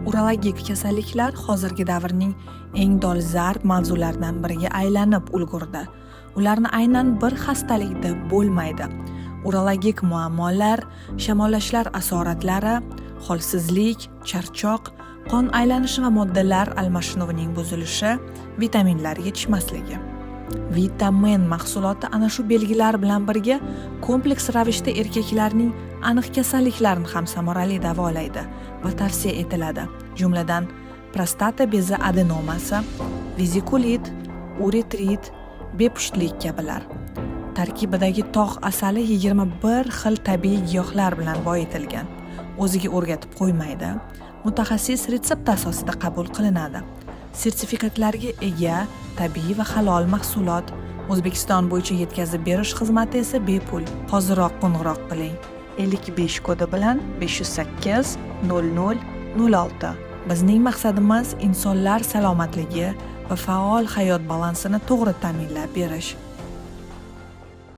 Urologik kasalliklar hozirgi davrning eng dolzarb mavzularidan biriga aylanib ulgurdi. Ularni aynan bir xastalik deb bo'lmaydi. Urologik muammolar, shamollashlar asoratlari, holsizlik, charchoq, qon aylanishi va moddalar almashinuvining buzilishi, vitaminlar yetishmasligi. Vitamin mahsuloti ana shu belgilar bilan birga kompleks ravishda erkaklarning aniq kasalliklarini ham samarali davolaydi va tavsiya etiladi. Jumladan, prostata bezi adenomasi, vezikulit, uretrit, bepushtlik kabilar. Tarkibidagi tog' asali 21 xil tabiiy giyohlar bilan boyitilgan. O'ziga o'rgatib qo'ymaydi. Mutaxassis retsept asosida qabul qilinadi. Sertifikatlarga ega tabiiy va halol mahsulot. O'zbekiston bo'yicha yetkazib berish xizmati esa bepul. Hozirroq qo'ng'iroq qiling. 55 kodi bilan 508 00 06. Bizning maqsadimiz insonlar salomatligi va faol hayot balansini to'g'ri ta'minlab berish.